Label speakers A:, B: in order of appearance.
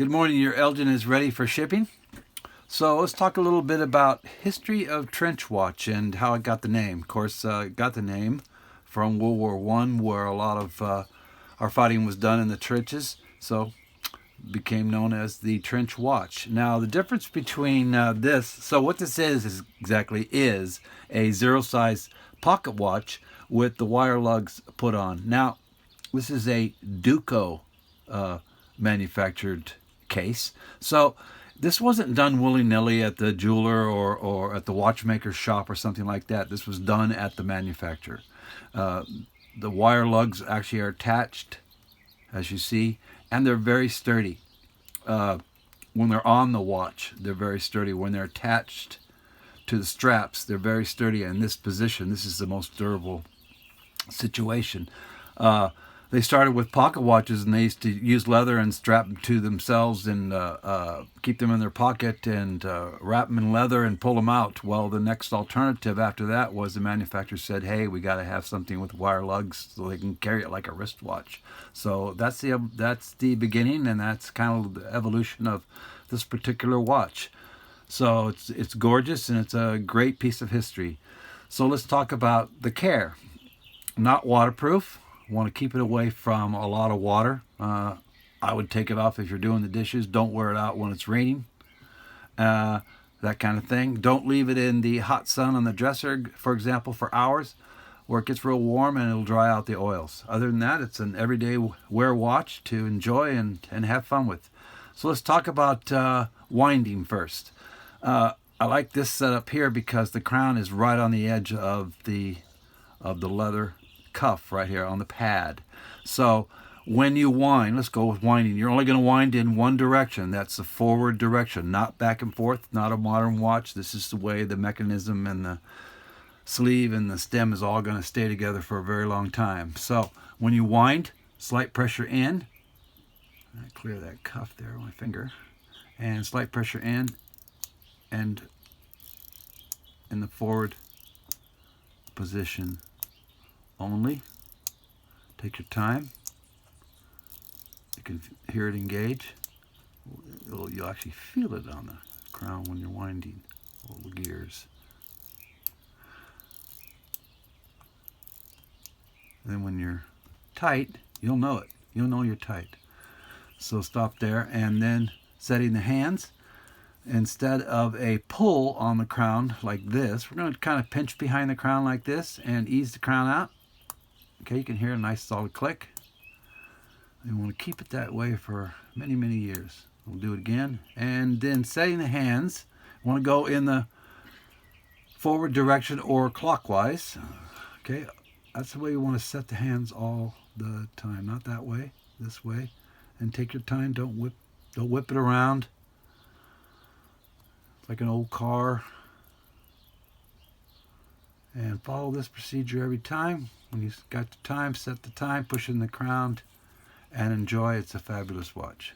A: Good morning, your Elgin is ready for shipping. So let's talk a little bit about history of trench watch and how it got the name. Of course, it got the name from World War I, where a lot of our fighting was done in the trenches. So it became known as the trench watch. Now, the difference between what this is exactly is a zero-size pocket watch with the wire lugs put on. Now, this is a Duco manufactured case. So this wasn't done willy-nilly at the jeweler or at the watchmaker's shop or something like that. This was done at the manufacturer. The wire lugs actually are attached, as you see, and they're very sturdy. When they're on the watch, they're very sturdy. When they're attached to the straps, they're very sturdy. In this position, this is the most durable situation. They started with pocket watches, and they used to use leather and strap them to themselves and keep them in their pocket and wrap them in leather and pull them out. Well, the next alternative after that was the manufacturer said, hey, we got to have something with wire lugs so they can carry it like a wristwatch. So that's the beginning, and that's kind of the evolution of this particular watch. So it's gorgeous, and it's a great piece of history. So let's talk about the care. Not waterproof. Want to keep it away from a lot of water. I would take it off if you're doing the dishes. Don't wear it out when it's raining. That kind of thing. Don't leave it in the hot sun on the dresser, for example, for hours, where it gets real warm and it'll dry out the oils. Other than that, it's an everyday wear watch to enjoy and have fun with. So let's talk about winding first. I like this setup here because the crown is right on the edge of the leather cuff right here on the pad. So when you wind, let's go with winding, you're only going to wind in one direction. That's the forward direction, not back and forth, not a modern watch. This is the way the mechanism and the sleeve and the stem is all going to stay together for a very long time. So when you wind, slight pressure in, I clear that cuff there with my finger, and slight pressure in and in the forward position only. Take your time. You can hear it engage. You'll actually feel it on the crown when you're winding all the gears. And then when you're tight, you'll know it. You'll know you're tight. So stop there, and then setting the hands. Instead of a pull on the crown like this, we're going to kind of pinch behind the crown like this and ease the crown out. Okay, you can hear a nice solid click. And we want to keep it that way for many, many years. We'll do it again. And then setting the hands, we want to go in the forward direction or clockwise. Okay, that's the way you want to set the hands all the time. Not that way, this way. And take your time. Don't whip it around like an old car. And follow this procedure every time. When you've got the time, set the time, push in the crown, and enjoy. It's a fabulous watch.